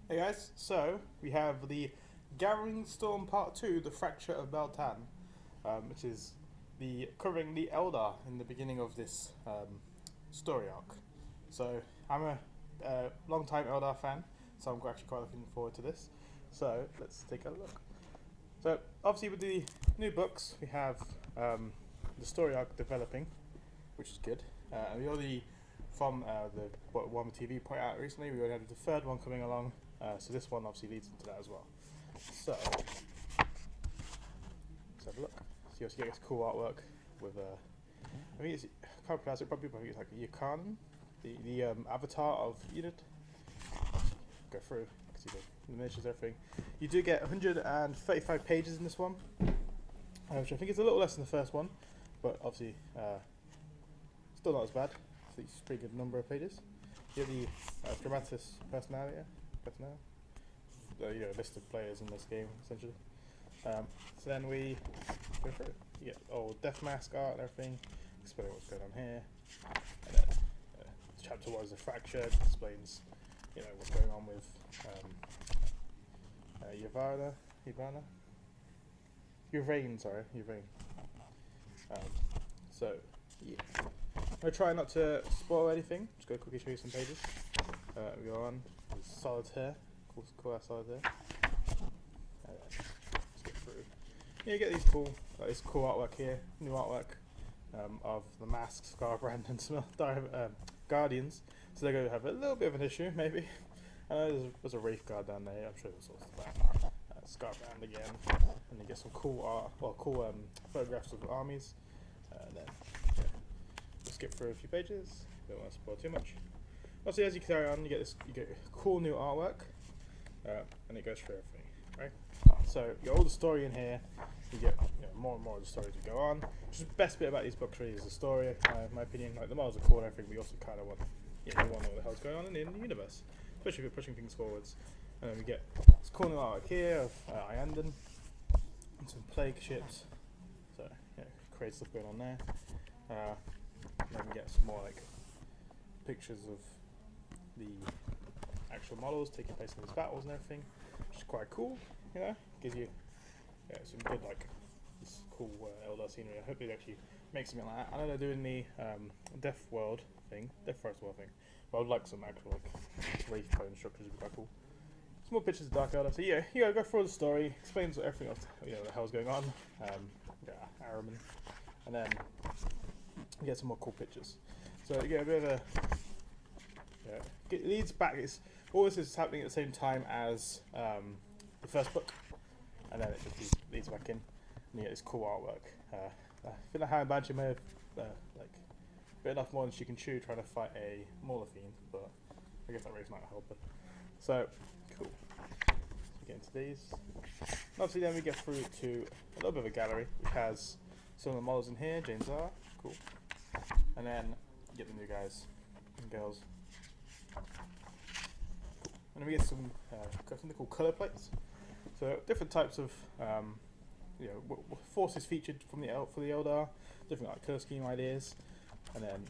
Hey guys, so we have the Gathering Storm Part 2, The Fracture of Biel-Tan, which is covering the Eldar in the beginning of this story arc. So I'm a long-time Eldar fan, so I'm actually quite looking forward to this. So let's take a look. So obviously with the new books, we have the story arc developing, which is good. And we already, from the what one TV put out recently, we already had the third one coming along. So this one obviously leads into that as well. So let's have a look. So you also get this cool artwork with I think it's, I can't pronounce it properly, but I think it's like Yukan, the avatar of Unit. Go through, you can see the miniatures, everything. You do get 135 pages in this one, which I think is a little less than the first one, but obviously still not as bad. So it's a pretty good number of pages. You have the dramatis personalia. List of players in this game essentially. So then we go through. You get old death mask art and everything, explaining what's going on here. And then chapter 1 is the fracture, explains what's going on with Yvain. So yeah, I try not to spoil anything. Just go quickly show you some pages. We go on. There's Solitaire. Cool out Solitaire. Let's get through. Yeah, you get these cool artwork here. New artwork of the Mask, Scarbrand, and some Guardians. So they're going to have a little bit of an issue, maybe. I know there's a Wraith Guard down there. I'm sure there's also that. Scarbrand again. And you get some cool photographs of armies. Then we'll skip through a few pages. Don't want to spoil too much. Obviously, as you carry on, you get cool new artwork, and it goes through everything, right? So you get all the story in here. You get more and more of the story as you go on. Which is the best bit about these books, really, is the story. In my opinion, like the models are cool and everything. We also kind of want, we want to know what the hell's going on in the universe, especially if we're pushing things forwards. And then we get this cool new artwork here of Aeldari and some plague ships. So create stuff going on there. Then we get some more pictures of the actual models taking place in these battles and everything, which is quite cool. Gives you some good this cool Eldar scenery. I hope they actually make something like that. I know they're doing the Death Forest World thing, but I would like some actual Wraith clone structures. Would be quite cool. Some more pictures of Dark Eldar. So yeah, you gotta go through the story, explains everything else, the hell's going on. Araman, and then you get some more cool pictures. So you get a bit of a it leads back. All this is happening at the same time as the first book, and then it just leads back in, and you get this cool artwork. I feel like how Banshee may have bit off more than she can chew trying to fight a Mauler Fiend, but I guess that race might help her. So cool. So we get into these. And obviously, then we get through to a little bit of a gallery, which has some of the models in here. James R. Cool. And then you get the new guys and girls. And then we get some something called colour plates. So different types of forces featured from for the Eldar, different colour scheme ideas, and then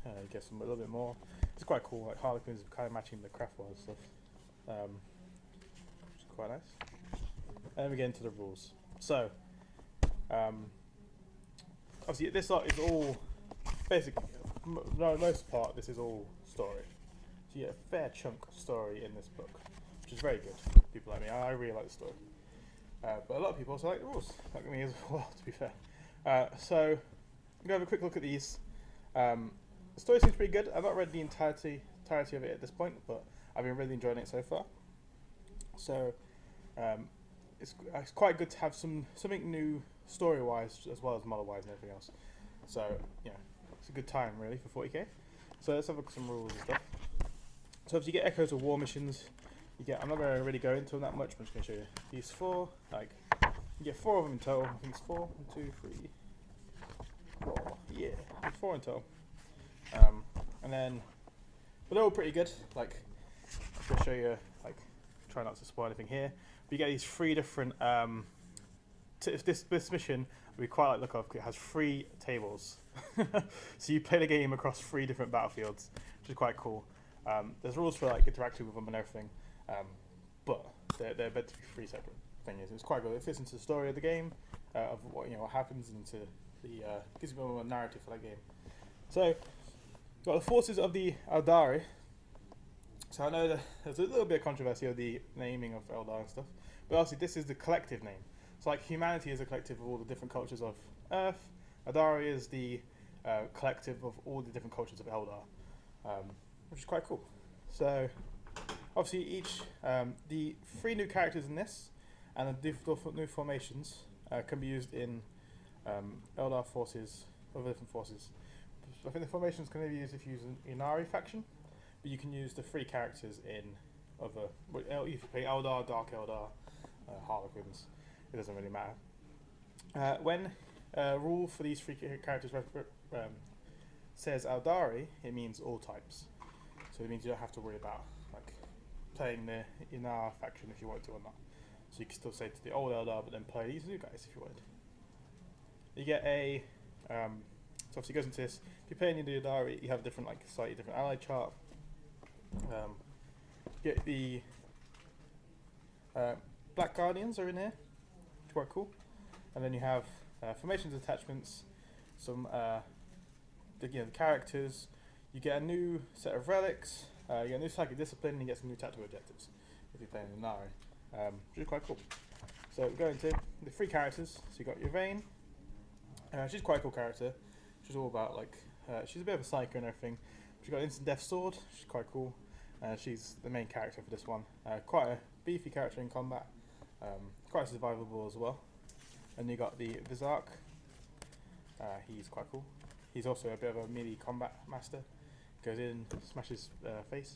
you get a little bit more. It's quite cool. Like Harlequins kind of matching the Craftwise stuff, which is quite nice. And then we get into the rules. So obviously this lot is all basically most part. This is all story. So you get a fair chunk of story in this book, which is very good. People like me, I really like the story. But a lot of people also like the rules, like me as well, to be fair. So I'm going to have a quick look at these. The story seems pretty good. I've not read the entirety of it at this point, but I've been really enjoying it so far. So it's quite good to have something new story-wise as well as model-wise and everything else. So it's a good time really for 40k. So let's have a look at some rules and stuff. So if you get Echoes of War missions, I'm not going to really go into them that much, I'm just going to show you these four. You get 4 of them in total. I think it's 4, 1, 2, 3, 4. Yeah, it's 4 in total. And then, but they're all pretty good. I'm going to show you, try not to spoil anything here. But you get these 3 different, this mission, we quite like the look of, it has 3 tables. So you play the game across 3 different battlefields, which is quite cool. There's rules for interacting with them and everything. but they're meant to be three separate things. It's quite good. It fits into the story of the game, of what happens, into the gives you more narrative for that game. So, got the forces of the Aeldari. So I know that there's a little bit of controversy of the naming of Aeldari and stuff, but obviously this is the collective name. So like humanity is a collective of all the different cultures of Earth. Aeldari is the collective of all the different cultures of Eldar, which is quite cool. So obviously each the 3 new characters in this and the new formations can be used in Eldar forces, other different forces. I think the formations can be used if you use an Aeldari faction, but you can use the 3 characters in other. If you play Eldar, Dark Eldar, Harlequins, it doesn't really matter. When rule for these 3 characters says Aeldari, it means all types. So it means you don't have to worry about like playing the Inar faction if you want to or not. So you can still say to the old Eldar, but then play these new guys if you want. You get a so obviously it goes into this. If you're playing in the Aeldari, you have a different, like, slightly different ally chart. Get the Black Guardians are in here, which is quite cool. And then you have formations, attachments, some the characters. You get a new set of relics. You get a new psychic discipline, and you get some new tactical objectives if you're playing Aeldari, which is quite cool. So we go into the 3 characters. So you got your Vayne. She's quite a cool character. She's all about like she's a bit of a psycho and everything. She's got an instant death sword. She's quite cool. She's the main character for this one. Quite a beefy character in combat. Quite survivable as well. And you got the Vizark. He's quite cool. He's also a bit of a melee combat master. Goes in, smashes face.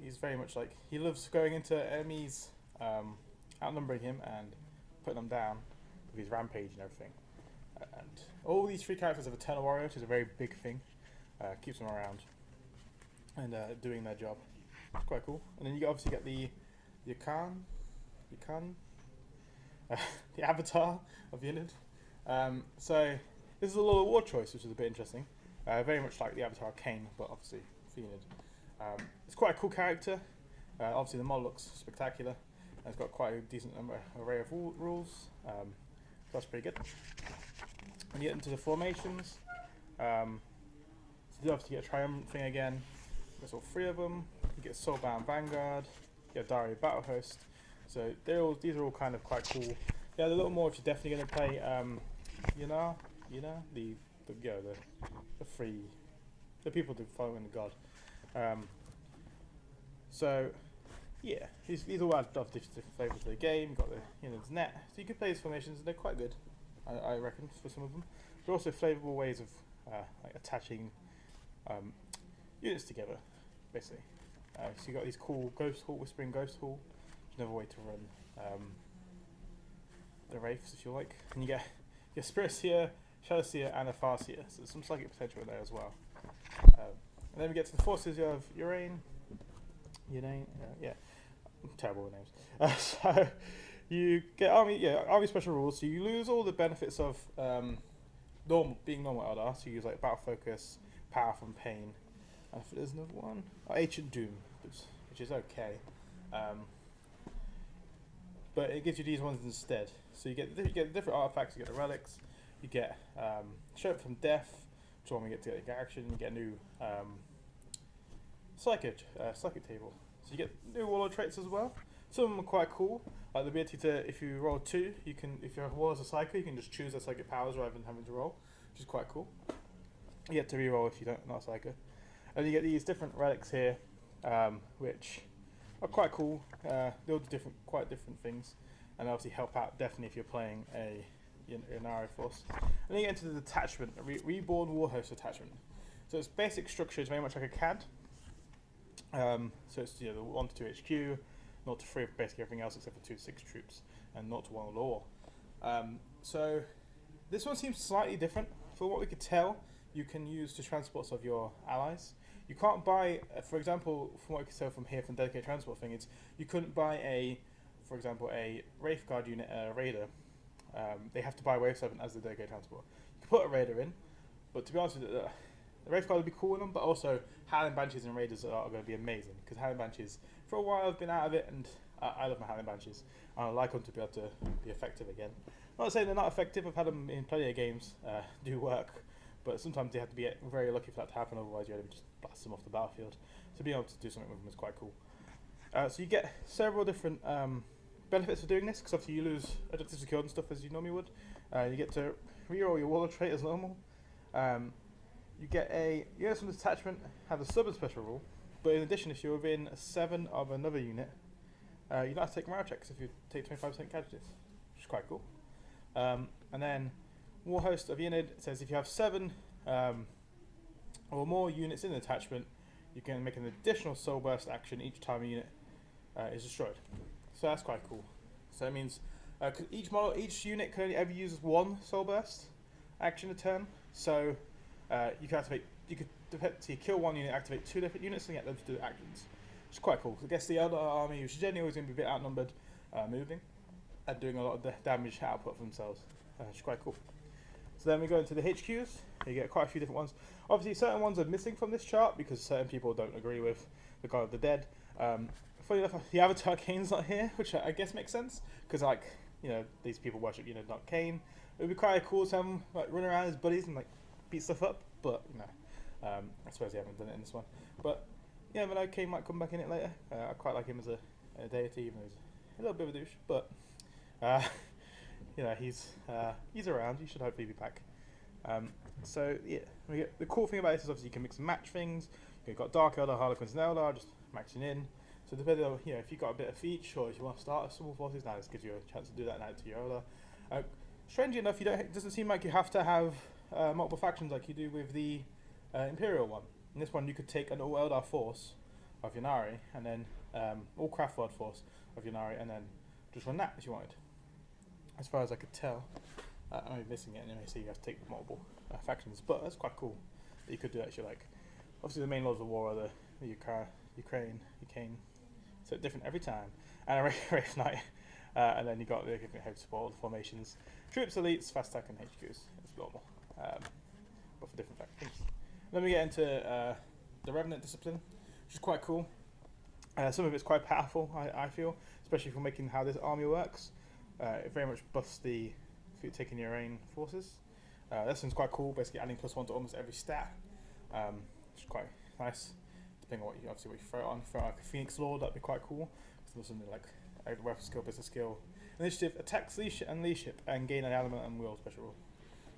He's very much like, he loves going into enemies, outnumbering him and putting them down with his rampage and everything. And all these 3 characters have Eternal Warrior, which is a very big thing. Keeps them around and doing their job. It's quite cool. And then you obviously get the the Avatar of Unid. So this is a Lord of War choice, which is a bit interesting. Very much like the Avatar of Kane, but obviously for Unid. It's quite a cool character. Obviously the model looks spectacular. And it's got quite a decent array of rules. So that's pretty good. When you get into the formations, so you obviously get a Triumphant thing again. There's all 3 of them. You get Soulbound Vanguard. You get Aeldari Battle Host. So these are all kind of quite cool. Yeah, a little more if you're definitely going to play, the people that following the god. So yeah, these all add different flavors to the game. You've got the net, so you can play these formations and they're quite good. I reckon for some of them. They're also flavorable ways of like attaching units together, basically. So you got these cool Ghost Hall, Whispering Ghost Hall, which is another way to run the Wraiths if you like. And you get your Spirit Seer, Shadow Seer, and a Farseer. So there's some psychic potential in there as well. And then we get to the forces. You have Urain, terrible with names. So you get army special rules. So you lose all the benefits of being normal Eldar. So you use like battle focus, power from pain. And if there's another one, ancient doom, which is okay, but it gives you these ones instead. So you get different artifacts. You get the relics. You get Strength from Death, which one we get to get action. You get a new psychic table. So you get new warlord traits as well. Some of them are quite cool, like the ability to, if you roll 2, you can, if your warlord's a psycho, you can just choose their psychic powers rather than having to roll, which is quite cool. You get to reroll if you're not a psycho. And you get these different relics here, which are quite cool. They all do quite different things, and they obviously help out definitely if you're playing an RO force. And then you get into the detachment, Reborn Warhost detachment. So its basic structure is very much like a CAD. So it's the 1 to 2 HQ, 0 to 3 of basically everything else except for 2 to 6 troops, and 0 to 1 law. So this one seems slightly different. From what we could tell, you can use to transport some of your allies. You can't buy, for example, from what we could tell from here from dedicated transport thing, you couldn't buy for example, a Wraith Guard unit, Raider. They have to buy Wave 7 as the dedicated transport. You can put a Raider in, but to be honest with you, the Wraith Guard would be cool in them, but also Howling Banshees and Raiders are going to be amazing, because Howling Banshees, for a while I've been out of it, and I love my Howling Banshees. I like them to be able to be effective again. I'm not saying they're not effective, I've had them in plenty of games, do work, but sometimes you have to be very lucky for that to happen, otherwise you're able to just blast them off the battlefield. So being able to do something with them is quite cool. So you get several different benefits for doing this, because obviously you lose adaptive security and stuff as you normally would. You get to reroll your Warlord trait as normal. You get some detachment, have a stubborn special rule, but in addition, if you're within 7 of another unit, you don't have to take morale checks if you take 25% casualties, which is quite cool. And then Warhost of Unit says if you have 7 or more units in the detachment, you can make an additional soul burst action each time a unit is destroyed. So that's quite cool. So that means each unit can only ever use 1 soul burst action a turn. So you could kill 1 unit, activate 2 different units, and get them to do actions. Which is quite cool. I guess the Eldari army, which is generally always going to be a bit outnumbered, moving and doing a lot of the damage output for themselves, which is quite cool. So then we go into the HQs. You get quite a few different ones. Obviously, certain ones are missing from this chart because certain people don't agree with the God of the Dead. Funny enough, the Avatar Kane's not here, which I guess makes sense because, like, these people worship, not Kane. It would be quite cool to have him run around as buddies and beat stuff up, but I suppose they haven't done it in this one. But yeah, but Kane might come back in it later. I quite like him as a deity, even though he's a little bit of a douche. But he's around. He should hopefully be back. So yeah, the cool thing about this is obviously you can mix and match things. You've got Dark Eldar, Harlequins, and Eldar, just maxing in. So depending on if you've got a bit of each, or if you want to start a small forces, now this gives you a chance to do that now to your Eldar. Strangely enough, it doesn't seem like you have to have multiple factions like you do with the Imperial one. In this one, you could take an all Eldar force of Ynnari, and then all Craftworld force of Ynnari, and then just run that if you wanted. As far as I could tell, I'm missing it anyway, so you have to take multiple factions. But that's quite cool that you could do actually. Obviously, the main Lords of War are the Ukraine, so different every time, and a Wraith Knight, and then you got the different heavy support formations, troops, elites, fast attack, and HQs. It's normal, but for different factions. Then we get into the Revenant discipline, which is quite cool. Some of it's quite powerful, I feel, especially for making how this army works. It very much buffs taking your own forces. This one's quite cool, basically adding +1 to almost every stat, which is quite nice. Depending on what you throw it on. For a Phoenix Lord, that'd be quite cool. There's something like weapon skill, business skill, initiative, attacks, leadership, and gain an element and will special rule.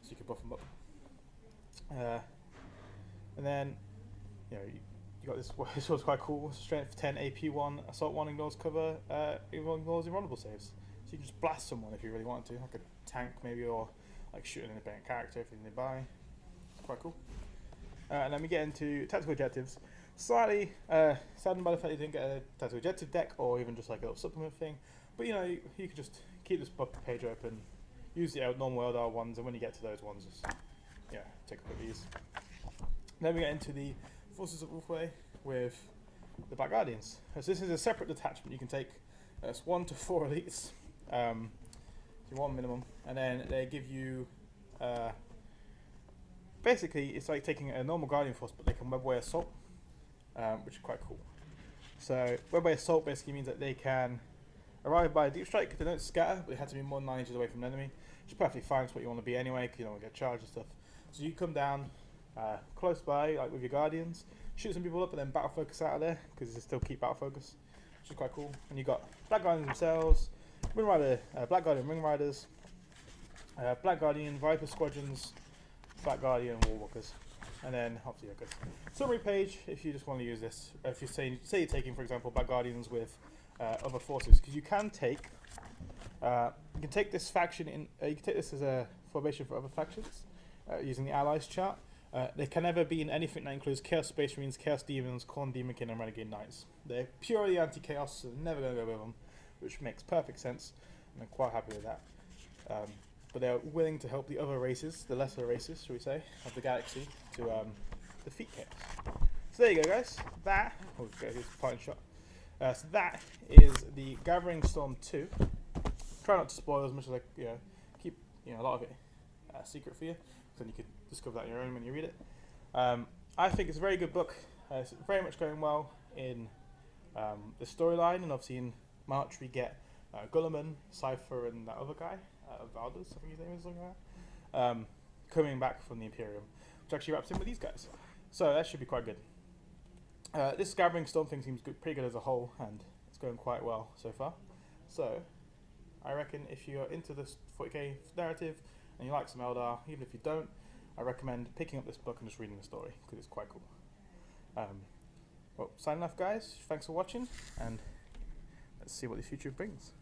So you can buff them up. And then you got this. This one's quite cool. Strength 10, AP 1, Assault 1 ignores cover, ignores invulnerable saves. So you can just blast someone if you really want to, like a tank maybe, or shoot an independent character if you're nearby. It's quite cool. And then we get into tactical objectives. Slightly saddened by the fact you didn't get a tactical objective deck, or even just like a little supplement thing. But you could just keep this page open, use the normal Eldar ones, and when you get to those ones, just take a look at these. Then we get into the Forces of Wolfway with the Black Guardians. So this is a separate detachment. You can take 1 to 4 elites, you want minimum, and then they give you. Basically, it's like taking a normal Guardian force, but they can webway assault, which is quite cool. So webway assault basically means that they can arrive by a deep strike. They don't scatter, but they have to be more than 9 inches away from an enemy, which is perfectly fine. It's what you want to be anyway, because you don't want to get charged and stuff. So you come down close by, like with your Guardians, shoot some people up, and then battle focus out of there, because they still keep battle focus, which is quite cool. And you got Black Guardians themselves, Black Guardian Ring Riders, Black Guardian Viper Squadrons, Black Guardian Warwalkers, and then obviously a summary page if you just want to use this. If you say you're taking, for example, Black Guardians with other forces, because you can take this faction in. You can take this as a formation for other factions using the Allies chart. They can never be in anything that includes Chaos Space Marines, Chaos Demons, Khorne Demonkin, and Renegade Knights. They're purely anti-chaos, so they're never going to go with them, which makes perfect sense, and I'm quite happy with that. But they're willing to help the other races, the lesser races, shall we say, of the galaxy, to defeat chaos. So there you go, guys. Here's a parting shot. So that is the Gathering Storm 2. Try not to spoil as much as I keep a lot of it secret for you, so then you can discover that on your own when you read it. I think it's a very good book. It's very much going well in the storyline, and obviously in March we get Gulliman, Cypher, and that other guy, Valdez, I think his name is, something like that, coming back from the Imperium, which actually wraps in with these guys. So that should be quite good. This Gathering Storm thing seems good, pretty good as a whole, and it's going quite well so far. So I reckon if you're into this 40k narrative and you like some Eldar, even if you don't, I recommend picking up this book and just reading the story, because it's quite cool. Well, signing off, guys. Thanks for watching, and let's see what the future brings.